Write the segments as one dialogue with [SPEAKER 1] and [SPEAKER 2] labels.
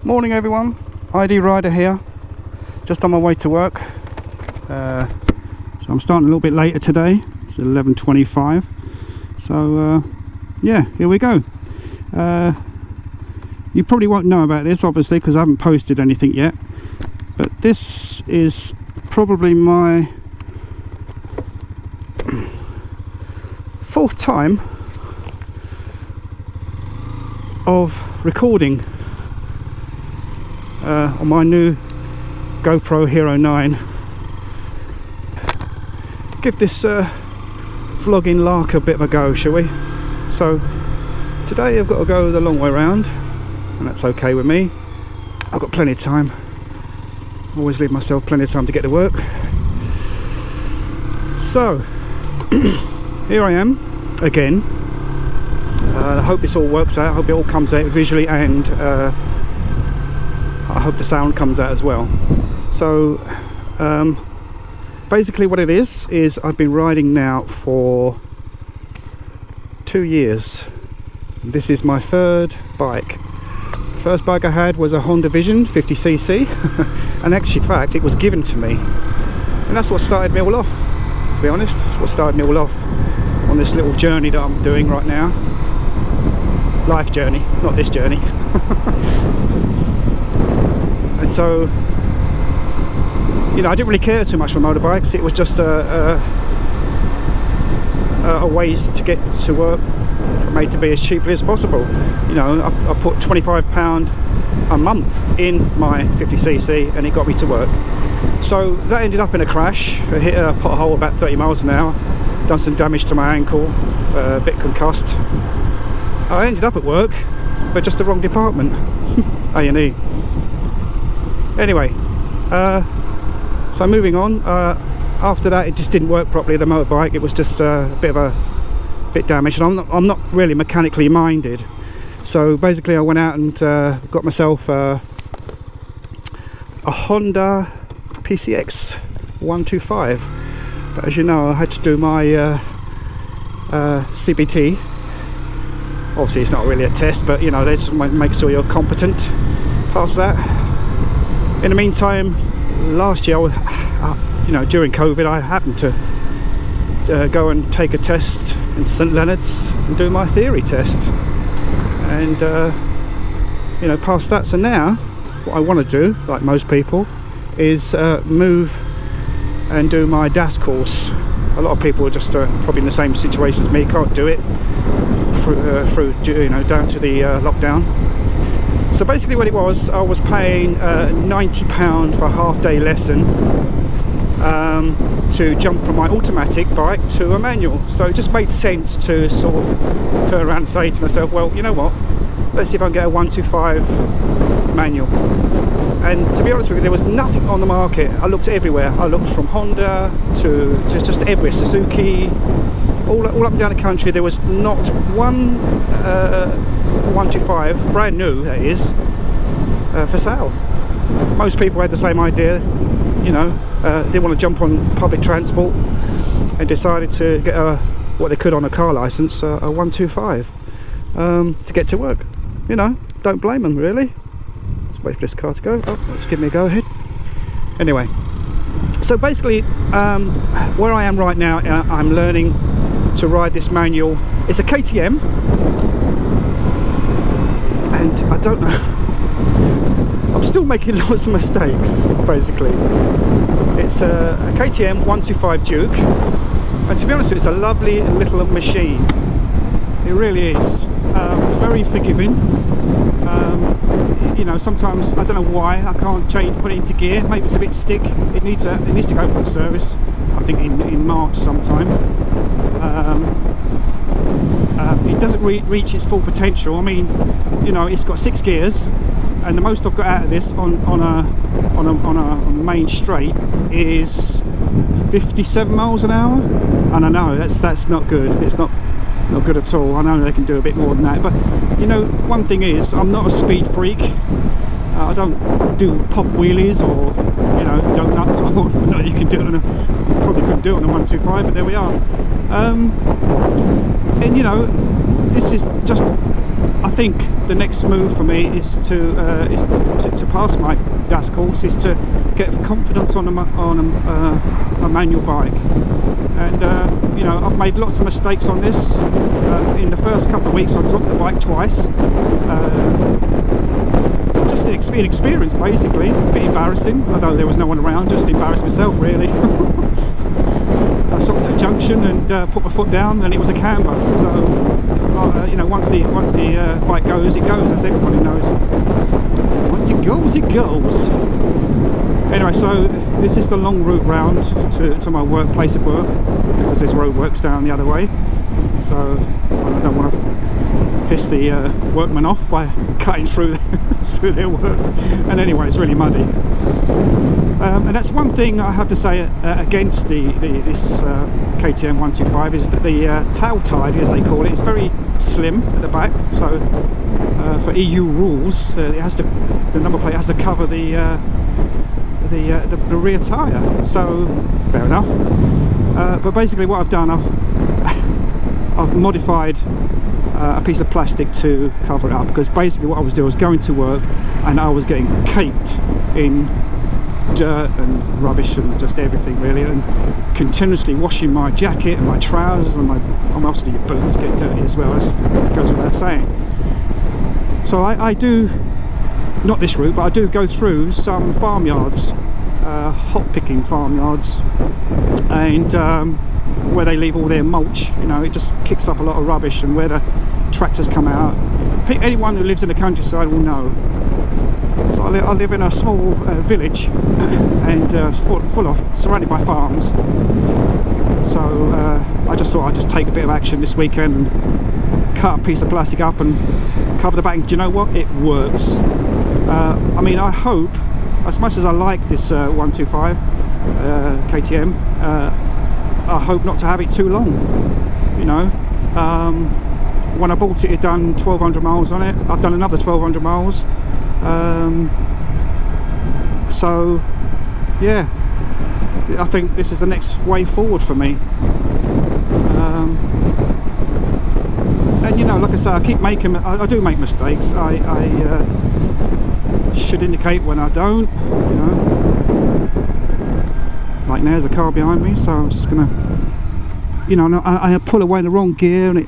[SPEAKER 1] Morning everyone, ID Rider here, just on my way to work. So I'm starting a little bit later today, it's 11:25. So yeah, here we go. You probably won't know about this obviously because I haven't posted anything yet, but this is probably my fourth time of recording on my new GoPro Hero 9. Give this vlogging lark a bit of a go, shall we? So today I've got to go the long way round, and that's okay with me. I've got plenty of time. Always leave myself plenty of time to get to work. So here I am again. I hope this all works out. I hope it all comes out visually, and I hope the sound comes out as well. So basically what it is I've been riding now for 2 years. This is my third bike. The first bike I had was a Honda Vision 50cc and actually in fact it was given to me, and that's what started me all off, to be honest. That's what started me all off on this little journey that I'm doing right now. Life journey, not this journey. And so, you know, I didn't really care too much for motorbikes. It was just a ways to get to work, made to be as cheaply as possible. You know, I put £25 a month in my 50cc and it got me to work. So that ended up in a crash. I hit a pothole about 30 miles an hour, done some damage to my ankle, a bit concussed. I ended up at work, but just the wrong department, A&E. Anyway, so moving on. After that, it just didn't work properly. The motorbike, it was just a bit damaged, and I'm not really mechanically minded. So basically, I went out and got myself a Honda PCX 125. But as you know, I had to do my CBT. Obviously it's not really a test, but you know, they just make sure you're competent past that. In the meantime, last year, you know, during COVID, I happened to go and take a test in St Leonard's and do my theory test, and you know, passed that. So now what I want to do, like most people, is move and do my DAS course. A lot of people are just probably in the same situation as me, can't do it through you know, down to the lockdown. So basically what it was, I was paying £90 for a half-day lesson to jump from my automatic bike to a manual. So it just made sense to sort of turn around and say to myself, well, you know what, let's see if I can get a 125 manual. And to be honest with you, there was nothing on the market. I looked everywhere. I looked from Honda to just everywhere, Suzuki, all up and down the country. There was not one 125, brand new that is, for sale. Most people had the same idea, you know, didn't want to jump on public transport and decided to get what they could on a car license, a 125, to get to work. You know, don't blame them really. Let's wait for this car to go. Oh, let's give me a go ahead. Anyway, so basically where I am right now, I'm learning to ride this manual. It's a KTM, and I don't know, I'm still making lots of mistakes. Basically it's a KTM 125 Duke, and to be honest with you, it's a lovely little machine. It really is. It's very forgiving. You know, sometimes I don't know why I can't put it into gear. Maybe it's a bit stick. It needs to go for a service, I think in March sometime. It doesn't reach its full potential. I mean, you know, it's got 6 gears, and the most I've got out of this on a main straight is 57 miles an hour, and I know that's not good. It's not good at all. I know they can do a bit more than that, but you know, one thing is, I'm not a speed freak. I don't do pop wheelies or, you know, donuts, or no, you can do it on probably couldn't do it on a 125, but there we are. And you know, this is just, I think the next move for me is to pass my DAS course, is to get confidence on a manual bike. And you know, I've made lots of mistakes on this. In the first couple of weeks I dropped the bike twice. Just an experience basically, a bit embarrassing, although there was no one around, just embarrassed myself really. I stopped at a junction and put my foot down, and it was a camber. So you know, once the bike goes, it goes, as everybody knows. Once it goes, it goes. Anyway, so this is the long route round to my workplace at work, because this road works down the other way. So I don't want to piss the workmen off by cutting through through their work. And anyway, it's really muddy. And that's one thing I have to say against this KTM 125, is that the tail tidy, as they call it, is very slim at the back. So for EU rules, it has to, the number plate has to cover the rear tyre. So fair enough. But basically, what I've done, I've modified a piece of plastic to cover it up, because basically what I was doing was going to work and I was getting caked in dirt and rubbish and just everything really, and continuously washing my jacket and my trousers, and obviously your boots get dirty as well, as goes without saying. So I do, not this route, but I do go through some farmyards, hot picking farmyards, and where they leave all their mulch, you know, it just kicks up a lot of rubbish, and where the tractors come out. Anyone who lives in the countryside will know. So I live in a small village, and full of, surrounded by farms. So I just thought I'd just take a bit of action this weekend and cut a piece of plastic up and cover the back. And do you know what? It works. I mean, I hope, as much as I like this 125 KTM, I hope not to have it too long. You know, when I bought it, it done 1,200 miles on it. I've done another 1,200 miles. So yeah, I think this is the next way forward for me. And you know, like I say, I keep making, I do make mistakes. I should indicate when I don't, you know. Like now, there's a car behind me, so I'm just gonna, you know, I pull away in the wrong gear, and it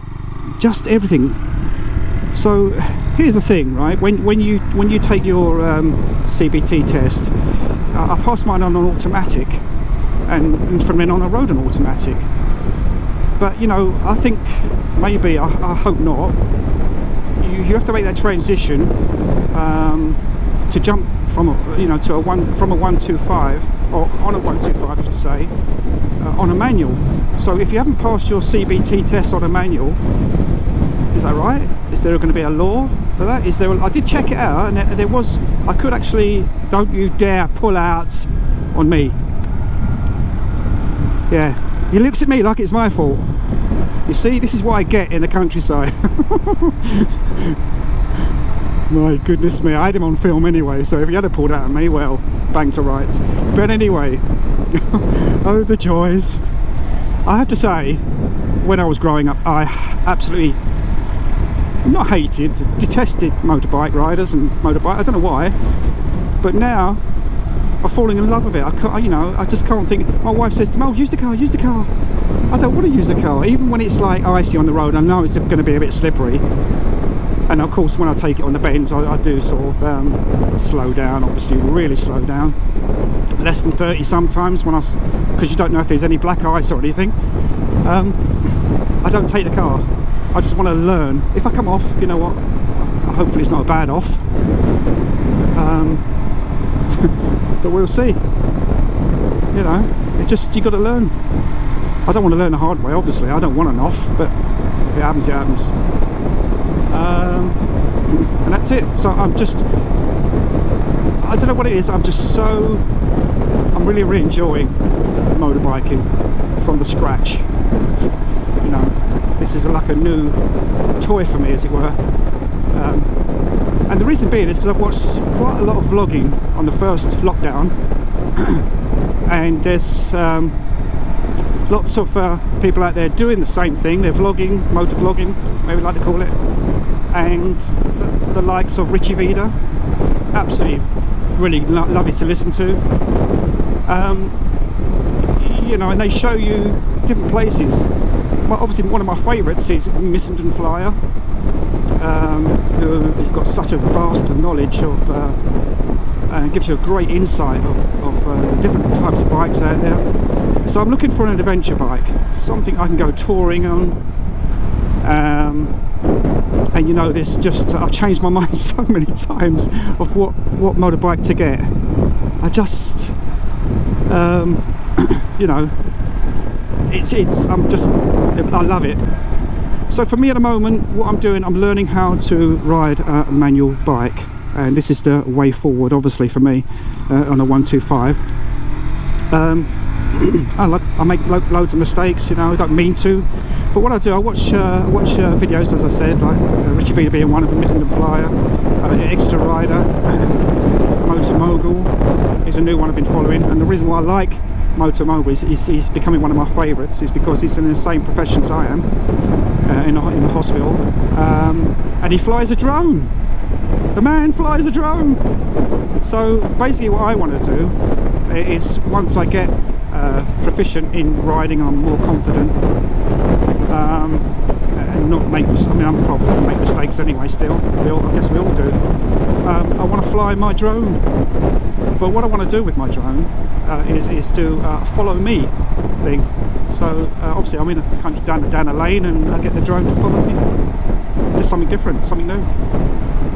[SPEAKER 1] just everything. So here's the thing, right? When you take your CBT test, I passed mine on an automatic, and from then on I rode an automatic. But you know, I think maybe, I hope not, you have to make that transition to jump from a, you know, to from a 125, or on a 125 I should say, on a manual. So if you haven't passed your CBT test on a manual, is that right? Is there going to be a law for that? Is there? I did check it out, and there was. I could actually. Don't you dare pull out on me. Yeah, he looks at me like it's my fault. You see, this is what I get in the countryside. My goodness me, I had him on film anyway, so if he had pulled out on me, well, bang to rights. But anyway, oh the joys. I have to say, when I was growing up, I absolutely, not hated, detested motorbike riders and motorbike. I don't know why, but now I'm falling in love with it. You know, I just can't think. My wife says to me, "Oh, use the car, use the car." I don't want to use the car, even when it's like icy on the road. I know it's going to be a bit slippery, and of course, when I take it on the bends, I do sort of slow down. Obviously, really slow down, less than 30 sometimes, because you don't know if there's any black ice or anything. I don't take the car. I just want to learn. If I come off, you know what, hopefully it's not a bad off, but we'll see. You know, it's just, you got to learn. I don't want to learn the hard way, obviously. I don't want an off, but it happens, it happens. And that's it. So I'm just, I don't know what it is, I'm really enjoying motorbiking from the scratch. You know, this is like a new toy for me, as it were. And the reason being is because I've watched quite a lot of vlogging on the first lockdown, and there's Lots of people out there doing the same thing. They're vlogging, motor vlogging, maybe like to call it. And the likes of Richie Vida, absolutely really lovely to listen to. You know, and they show you different places. Well, obviously one of my favourites is Missenden Flyer, who has got such a vast knowledge of and gives you a great insight of different types of bikes out there. So I'm looking for an adventure bike, something I can go touring on. And you know, this just I've changed my mind so many times of what motorbike to get. I just you know, I love it. So for me at the moment, what I'm doing, I'm learning how to ride a manual bike, and this is the way forward obviously for me on a 125. I make loads of mistakes, you know, I don't mean to, but what I do, I watch videos, as I said, like Richie Vida being one of them, Missenden Flyer, Extra Rider, Motor Mogul is a new one I've been following, and the reason why I like Motor Mogul is he's becoming one of my favourites, is because he's in the same profession as I am, in the hospital, and he flies a drone. The man flies a drone. So basically what I want to do is, once I get proficient in riding, I'm more confident, and not make, I mean, I'm probably going to make mistakes anyway still, I guess we all do. I want to fly my drone, but what I want to do with my drone is to follow me thing. So obviously I'm in a country down a lane, and I get the drone to follow me. Just something different, something new.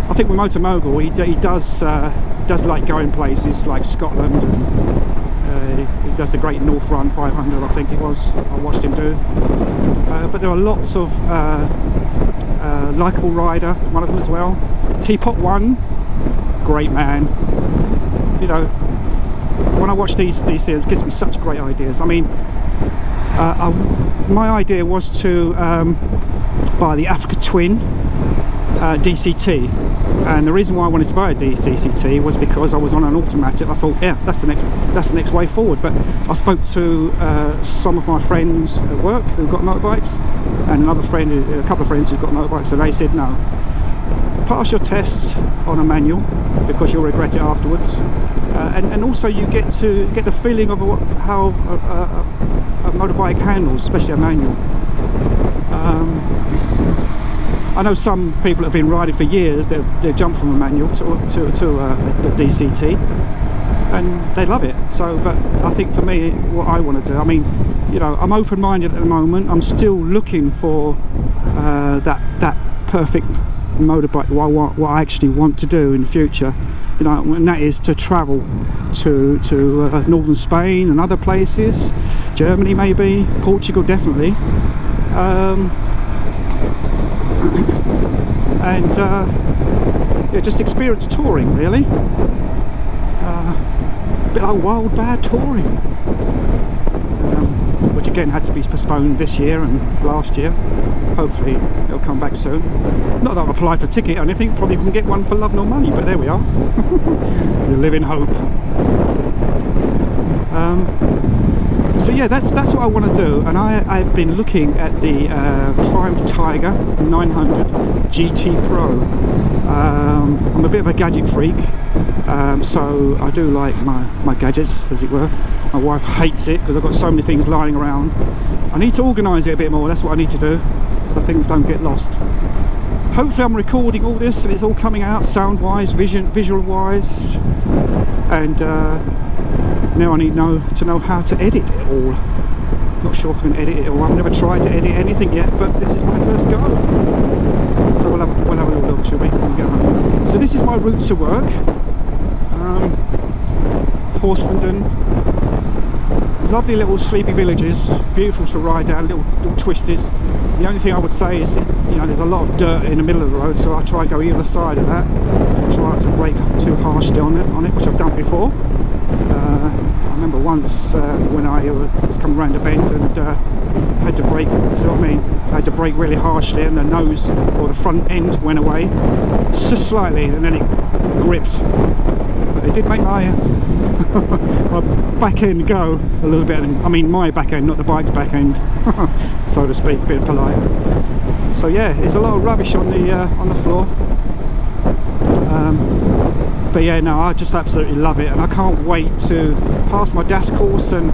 [SPEAKER 1] I think with Motor Mogul, he does like going places like Scotland, and he does the Great North Run 500, I think it was. I watched him do. But there are lots of Likeable Rider, one of them as well. Teapot One, great man. You know, when I watch these things, it gives me such great ideas. I mean, my idea was to buy the Africa Twin DCT, and the reason why I wanted to buy a DCT was because I was on an automatic. I thought, yeah, that's the next way forward. But I spoke to some of my friends at work who've got motorbikes, and a couple of friends who've got motorbikes, and they said, no, pass your tests on a manual because you'll regret it afterwards, and also you get the feeling of how a motorbike handles, especially a manual. I know some people have been riding for years, they've jumped from a manual to a DCT, and they love it. So, but I think for me, what I want to do, I mean, you know, I'm open-minded at the moment. I'm still looking for that perfect motorbike, what I actually want to do in the future, you know, and that is to travel to northern Spain and other places, Germany maybe, Portugal definitely, and yeah, just experience touring really, a bit like Wild Bad touring, which again had to be postponed this year and last year. Hopefully it'll come back soon. Not that I've applied for a ticket or anything, probably can get one for love nor money, but there we are. You live in hope. So yeah, that's what I want to do, and I've been looking at the Triumph Tiger 900 GT Pro. I'm a bit of a gadget freak, so I do like my gadgets, as it were. My wife hates it because I've got so many things lying around. I need to organise it a bit more, that's what I need to do, so things don't get lost. Hopefully I'm recording all this and it's all coming out sound wise, visual wise, and now I need to know how to edit it all. Not sure if I can edit it all. I've never tried to edit anything yet, but this is my first go. So we'll have a little look, shall we? So this is my route to work. Horsmanden. Lovely little sleepy villages, beautiful to ride down, little twisties. The only thing I would say is that, you know, there's a lot of dirt in the middle of the road, so I try and go either side of that. Try not to brake too harshly on it, which I've done before. I remember once when I was coming around a bend and had to brake, see what I mean? I had to brake really harshly, and the nose or the front end went away just slightly, and then it gripped. it did make my my back end go a little bit. I mean, my back end, not the bike's back end, so to speak, a bit polite. So yeah, there's a lot of rubbish on the floor. But yeah, no, I just absolutely love it, and I can't wait to pass my DAS course and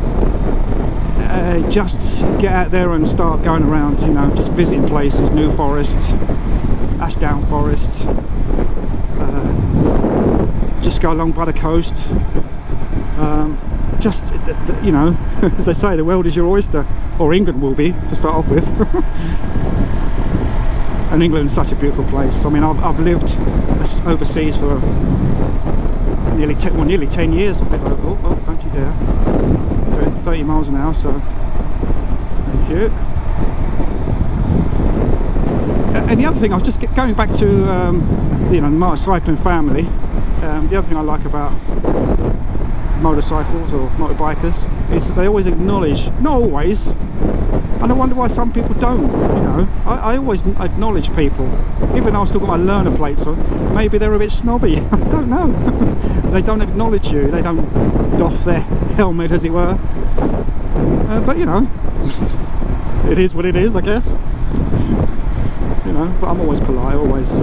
[SPEAKER 1] just get out there and start going around, you know, just visiting places, New Forest, Ashdown Forest, just go along by the coast. Just, you know, as they say, the world is your oyster, or England will be, to start off with. And England is such a beautiful place. I mean, I've lived overseas for nearly 10 years. Oh, don't you dare. Doing 30 miles an hour, so thank you. And the other thing, I was just going back to, you know, motorcycling family. The other thing I like about motorcycles or motorbikers is that they always acknowledge, not always, and I wonder why some people don't, you know. I always acknowledge people, even though I've still got my learner plates on. Maybe they're a bit snobby, I don't know. They don't acknowledge you, they don't doff their helmet, as it were. But you know, it is what it is, I guess. You know, but I'm always polite, always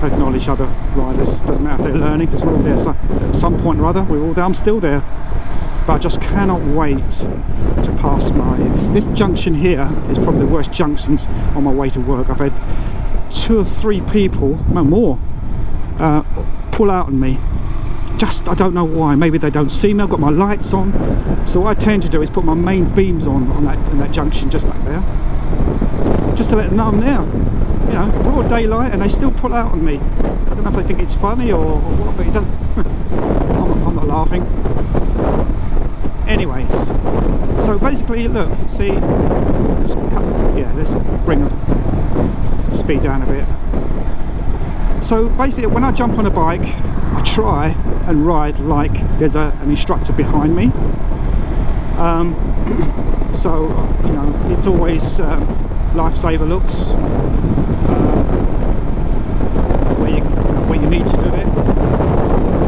[SPEAKER 1] acknowledge other riders. Doesn't matter if they're learning, because we're all there. So at some point or other, we're all there. I'm still there. But I just cannot wait to pass this junction here is probably the worst junctions on my way to work. I've had 2 or 3 people, no more, pull out on me. Just, I don't know why. Maybe they don't see me. I've got my lights on. So what I tend to do is put my main beams on that junction, just like there, just to let them know I'm there. You know, broad daylight, and they still pull out on me. I don't know if they think it's funny or what, but it doesn't. I'm not laughing. Anyways, so basically, look, see, let's bring the speed down a bit. So basically, when I jump on a bike, I try and ride like there's an instructor behind me. So, you know, it's always lifesaver looks, where you need to do it,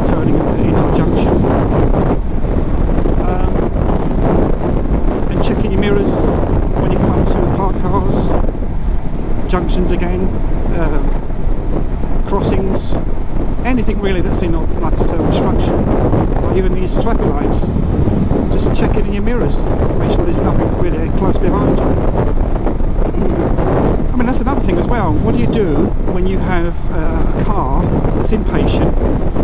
[SPEAKER 1] turning into a junction. Checking your mirrors when you come up to parked cars, junctions again, crossings, anything really that's in like obstruction, or even these traffic lights. Just check it in your mirrors, make sure there's nothing really close behind you. I mean, that's another thing as well. What do you do when you have a car that's impatient?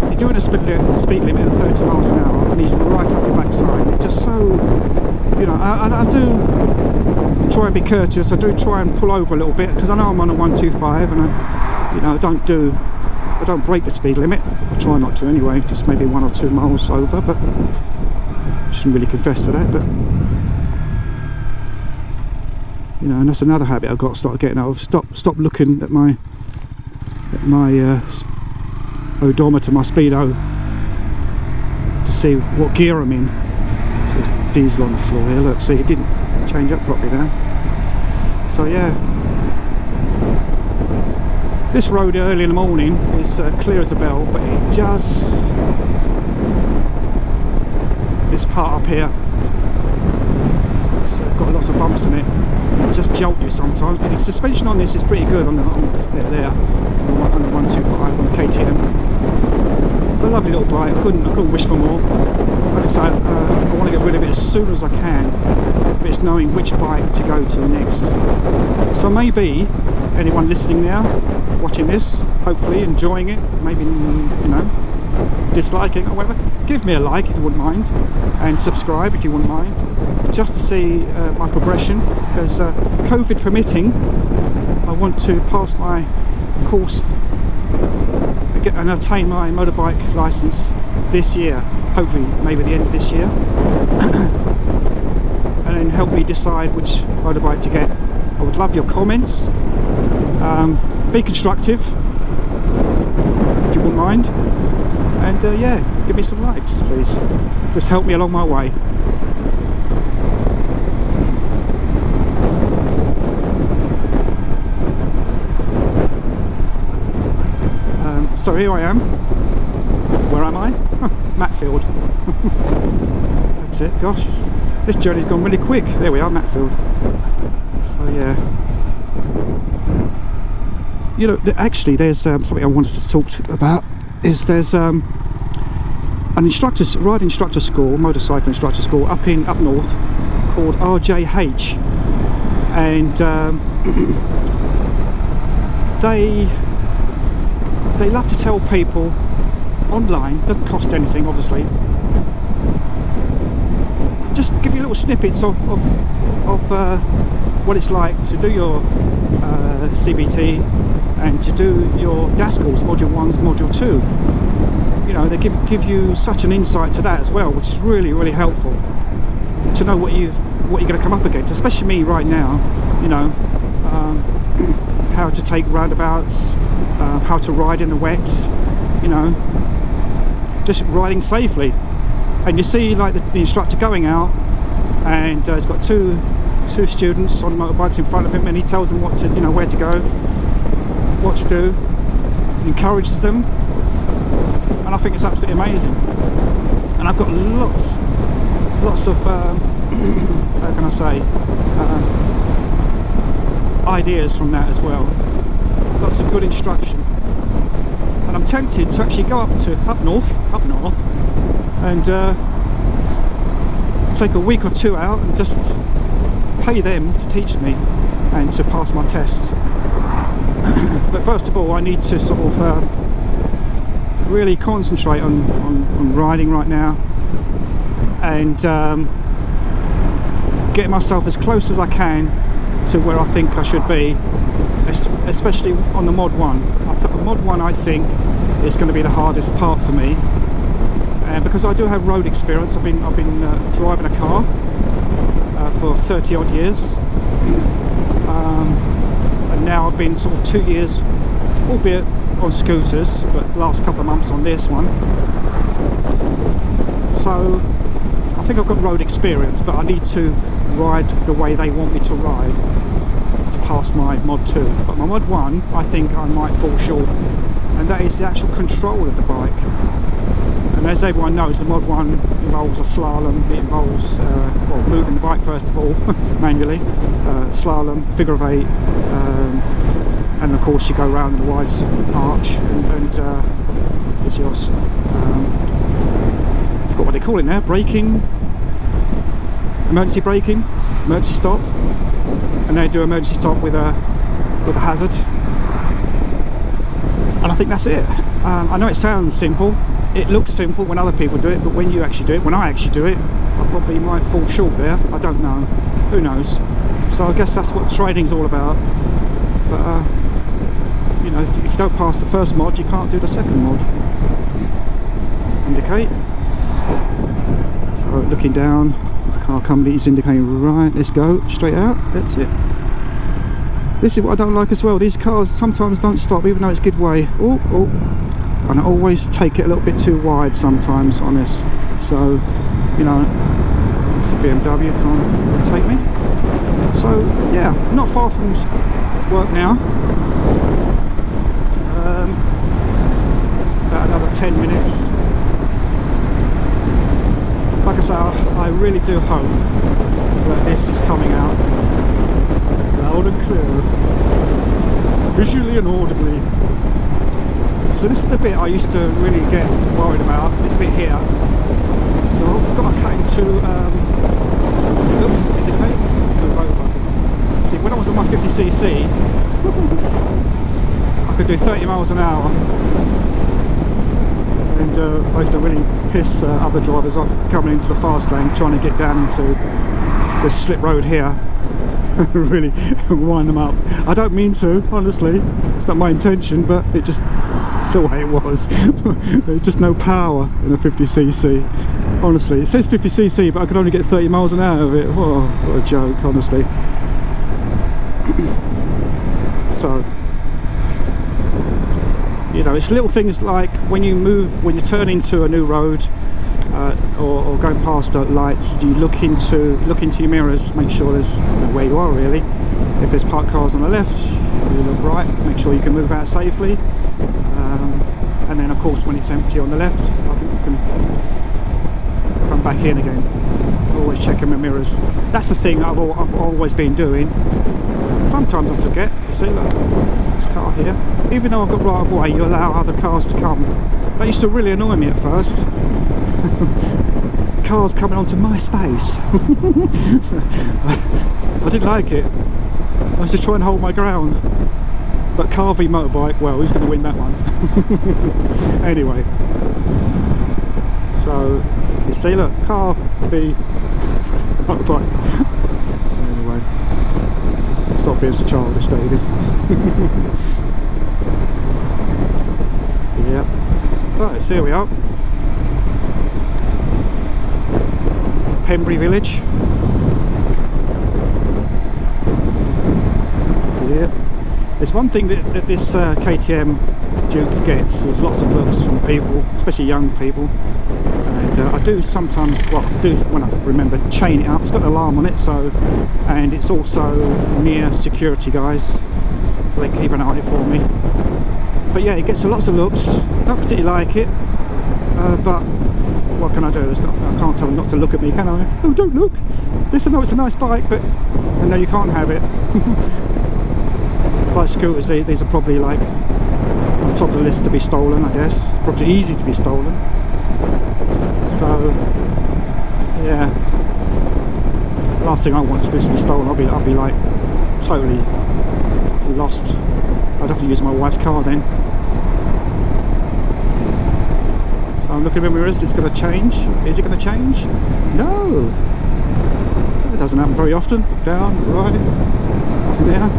[SPEAKER 1] You're doing a speed limit of 30 miles an hour, and he's right up your backside. It's just so, you know, I do try and be courteous. I do try and pull over a little bit, because I know I'm on a 125, and I don't break the speed limit. I try not to anyway, just maybe 1 or 2 miles over, but I shouldn't really confess to that. But you know, and that's another habit I've got to start getting out of. Stop looking at my odometer, my speedo, to see what gear I'm in. So diesel on the floor here. Look, see, it didn't change up properly there. So yeah, this road early in the morning is clear as a bell, but it just, this part up here, it's got lots of bumps in it. It just jolt you sometimes. But the suspension on this is pretty good on the 125 on the KTM. It's a lovely little bike. I couldn't wish for more. Like I say, I want to get rid of it as soon as I can. But it's knowing which bike to go to next. So maybe anyone listening now, watching this, hopefully enjoying it, maybe, you know, disliking or whatever, give me a like if you wouldn't mind, and subscribe if you wouldn't mind, just to see my progression, because COVID permitting, I want to pass my course and obtain my motorbike license this year, hopefully maybe the end of this year, and then help me decide which motorbike to get. I would love your comments. Be constructive if you wouldn't mind, and yeah, give me some likes please, just help me along my way. So here I am Where am I? Matfield. That's it. Gosh, this journey's gone really quick. There we are, Matfield. So yeah, you know, actually, there's something I wanted to talk about. There's an ride instructor school, motorcycle instructor school up north called RJH, and they love to tell people online, doesn't cost anything obviously, just give you little snippets of what it's like to do your CBT and to do your DAS course, module 1 and module 2. You know, they give you such an insight to that as well, which is really, really helpful to know what you're going to come up against, especially me right now. You know, how to take roundabouts, how to ride in the wet, you know, just riding safely. And you see like the instructor going out, and he's got two students on motorbikes in front of him, and he tells them what to, you know, where to go, what to do, encourages them, and I think it's absolutely amazing. And I've got lots of how can I say, ideas from that as well. Lots of good instruction, and I'm tempted to actually go up north, and take a week or two out and just pay them to teach me and to pass my tests. But first of all, I need to sort of really concentrate on riding right now, and get myself as close as I can to where I think I should be, especially on the Mod 1. Mod 1 I think is going to be the hardest part for me, because I do have road experience. I've been driving a car for 30 odd years, and now I've been sort of 2 years, albeit on scooters, but last couple of months on this one. So I think I've got road experience, but I need to ride the way they want me to ride to pass my Mod 2. But my Mod 1, I think I might fall short, and that is the actual control of the bike. And as everyone knows, the Mod 1 involves a slalom. It involves well, moving the bike first of all manually, slalom, figure of 8, and of course you go around the wide arch, and there's your I forgot what they call it now, braking, emergency braking, emergency stop, and they do emergency stop with a hazard. And I think that's it. I know it sounds simple, it looks simple when other people do it, but when you actually do it, when I actually do it, I probably might fall short there. I don't know, who knows. So I guess that's what training's all about. But you know, if you don't pass the first mod, you can't do the second mod. Indicate. So looking down, there's a car coming, he's indicating right, let's go, straight out, that's it. This is what I don't like as well, these cars sometimes don't stop even though it's good way. Oh, and I always take it a little bit too wide sometimes on this. So, you know, it's a BMW, can't take me. So yeah, not far from work now. About another 10 minutes. Like I say, I really do hope that this is coming out loud and clear, visually and audibly. So this is the bit I used to really get worried about, this bit here. So I've got to cut into, indicate, move over. See, when I was on my 50cc, I could do 30 miles an hour. And I used to really piss other drivers off coming into the fast lane, trying to get down into this slip road here. Really wind them up. I don't mean to, honestly. It's not my intention, but it just the way it was. There's just no power in a 50cc. Honestly, it says 50cc, but I could only get 30 miles an hour of it. Whoa, what a joke, honestly. So, you know, it's little things like when you turn into a new road, or going past the lights, you look into your mirrors, make sure there's, you know, where you are really. If there's parked cars on the left, you look right, make sure you can move out safely. and then of course when it's empty on the left I can come back in again. Always checking my mirrors. That's the thing I've always been doing. Sometimes I forget. You see, look, this car here, even though I've got right of way, you allow other cars to come. That used to really annoy me at first. Cars coming onto my space. I didn't like it. I was just trying to hold my ground. But car v motorbike, well, who's going to win that one? Anyway, so you see, look, car v motorbike. Anyway, stop being so childish, David. Yep. Right, so here we are. Pembury Village. Yeah. There's one thing that this KTM Duke gets is lots of looks from people, especially young people. And I do sometimes, well, I do when I remember, chain it up. It's got an alarm on it, so, and it's also near security guys, so they keep an eye on it for me. But yeah, it gets lots of looks. Don't particularly like it, but what can I do? I can't tell them not to look at me, can I? Oh, don't look! Yes, I know it's a nice bike, but I know you can't have it. Like scooters, these are probably like on the top of the list to be stolen, I guess. Probably easy to be stolen. So, yeah. Last thing I want is this to be stolen. I'll be like totally lost. I'd have to use my wife's car then. So I'm looking at my mirrors. It's going to change. Is it going to change? No. It doesn't happen very often. Down, right, up and there.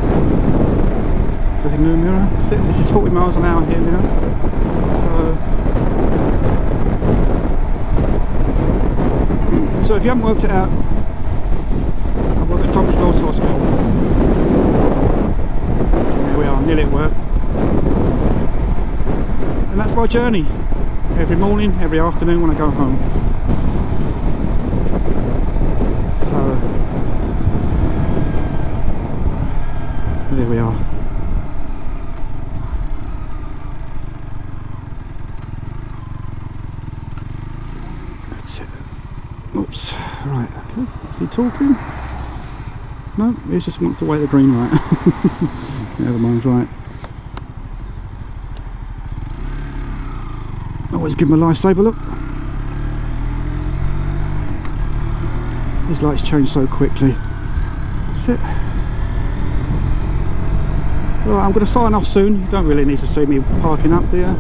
[SPEAKER 1] Looking in the mirror. This is 40 miles an hour here now. So if you haven't worked it out, I work at Tunbridge Wells Hospital. There we are, nearly at work. And that's my journey. Every morning, every afternoon when I go home. So there we are. That's it. Oops. Right. Okay. Is he talking? No, he just wants to wait the green light. Never mind. Right. Always give him a lifesaver look. These lights change so quickly. That's it. Right, I'm going to sign off soon. You don't really need to see me parking up there.